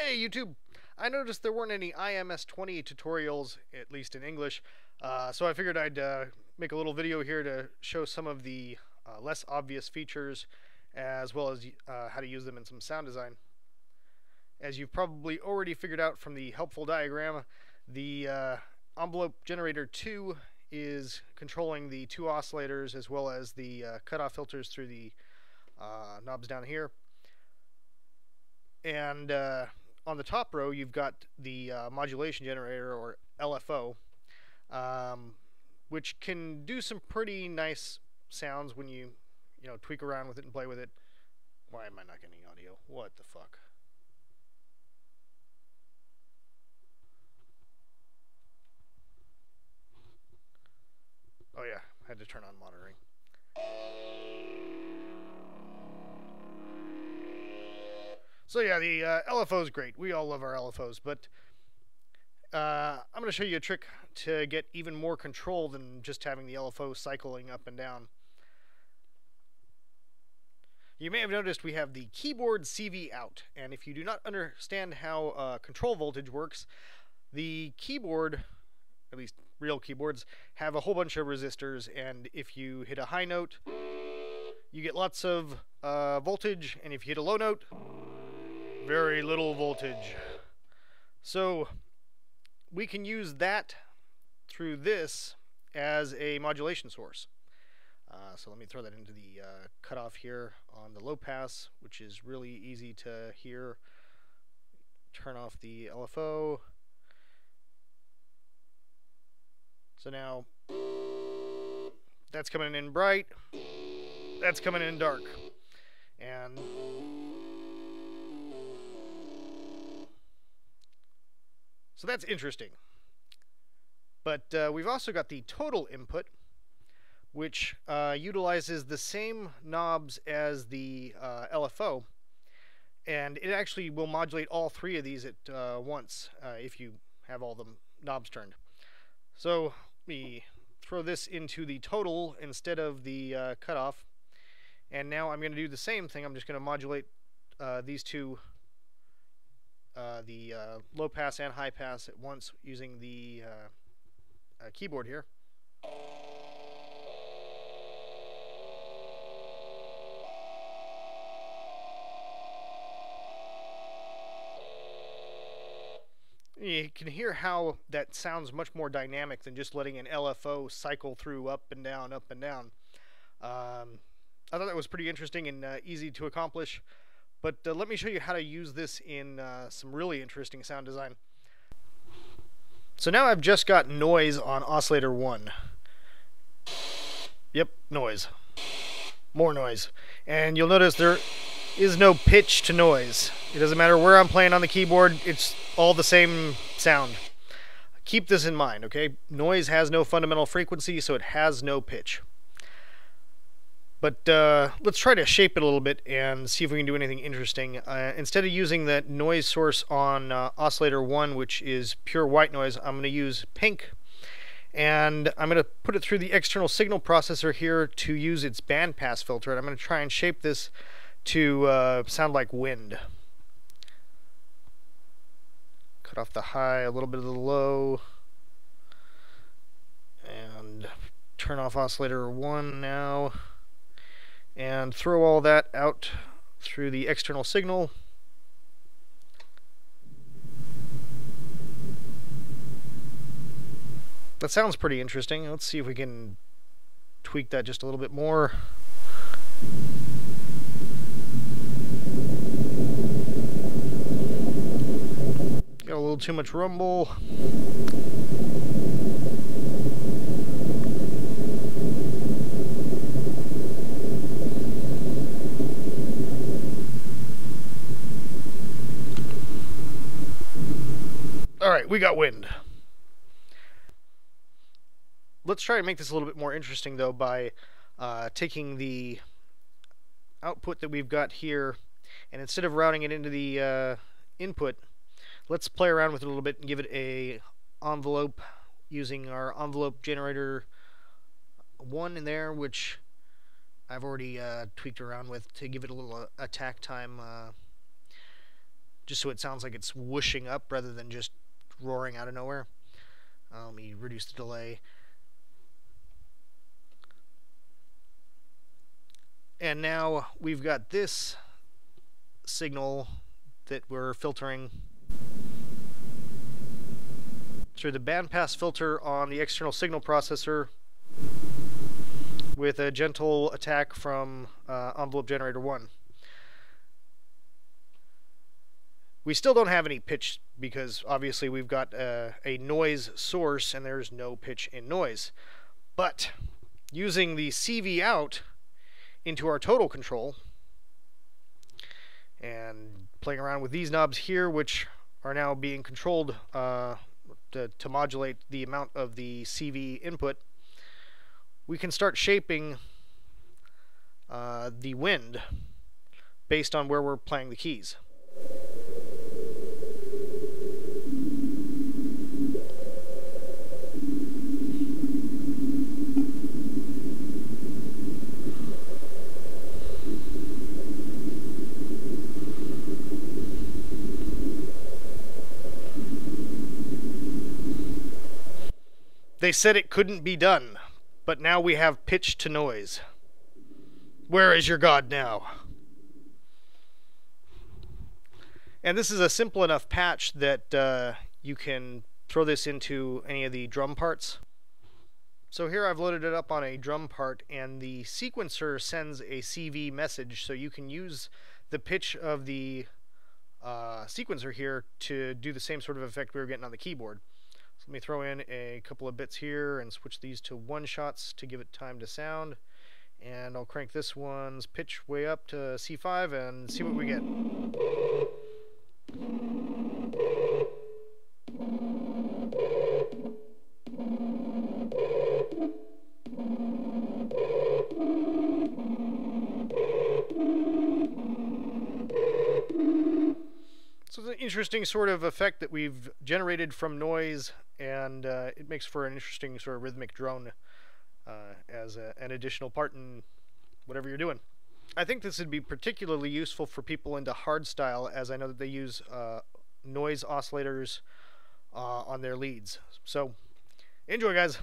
Hey YouTube! I noticed there weren't any iMS-20 tutorials, at least in English, so I figured I'd make a little video here to show some of the less obvious features as well as how to use them in some sound design. As you've probably already figured out from the helpful diagram, the envelope generator 2 is controlling the two oscillators as well as the cutoff filters through the knobs down here. And on the top row, you've got the modulation generator, or LFO, which can do some pretty nice sounds when you tweak around with it and play with it. Why am I not getting audio? What the fuck? Oh yeah, I had to turn on monitoring. So yeah, the LFO is great. We all love our LFOs, but I'm going to show you a trick to get even more control than just having the LFO cycling up and down. You may have noticed we have the keyboard CV out, and if you do not understand how control voltage works, the keyboard, at least real keyboards, have a whole bunch of resistors, and if you hit a high note, you get lots of voltage, and if you hit a low note, very little voltage. So we can use that through this as a modulation source. So let me throw that into the cutoff here on the low pass, which is really easy to hear. Turn off the LFO. So now that's coming in bright, that's coming in dark, and so that's interesting. But we've also got the total input, which utilizes the same knobs as the LFO, and it actually will modulate all three of these at once if you have all the knobs turned. So let me throw this into the total instead of the cutoff, and now I'm going to do the same thing. I'm just going to modulate these two, the low pass and high pass, at once using the keyboard here. You can hear how that sounds much more dynamic than just letting an LFO cycle through up and down, up and down. I thought that was pretty interesting and easy to accomplish, but let me show you how to use this in some really interesting sound design. So now I've just got noise on oscillator 1. Yep, noise. More noise. And you'll notice there is no pitch to noise. It doesn't matter where I'm playing on the keyboard, it's all the same sound. Keep this in mind, okay? Noise has no fundamental frequency, so it has no pitch. But let's try to shape it a little bit and see if we can do anything interesting. Instead of using that noise source on oscillator 1, which is pure white noise, I'm going to use pink. And I'm going to put it through the external signal processor here to use its bandpass filter. And I'm going to try and shape this to sound like wind. Cut off the high, a little bit of the low. And turn off oscillator 1 now. And throw all that out through the external signal. That sounds pretty interesting. Let's see if we can tweak that just a little bit more. Got a little too much rumble. Alright, we got wind. Let's try and make this a little bit more interesting, though, by taking the output that we've got here, and instead of routing it into the input, let's play around with it a little bit and give it a envelope using our envelope generator 1 in there, which I've already tweaked around with to give it a little attack time just so it sounds like it's whooshing up rather than just roaring out of nowhere. Let me reduce the delay. And now we've got this signal that we're filtering through the bandpass filter on the external signal processor with a gentle attack from envelope generator 1. We still don't have any pitch because obviously we've got a noise source and there's no pitch in noise. But using the CV out into our total control and playing around with these knobs here, which are now being controlled to modulate the amount of the CV input, we can start shaping the wind based on where we're playing the keys. They said it couldn't be done, but now we have pitch to noise. Where is your God now? And this is a simple enough patch that you can throw this into any of the drum parts. So here I've loaded it up on a drum part, and the sequencer sends a CV message, so you can use the pitch of the sequencer here to do the same sort of effect we were getting on the keyboard. So let me throw in a couple of bits here and switch these to one-shots to give it time to sound. And I'll crank this one's pitch way up to C5 and see what we get. So it's an interesting sort of effect that we've generated from noise, and it makes for an interesting sort of rhythmic drone as an additional part in whatever you're doing. I think this would be particularly useful for people into hardstyle, as I know that they use noise oscillators on their leads. So enjoy, guys.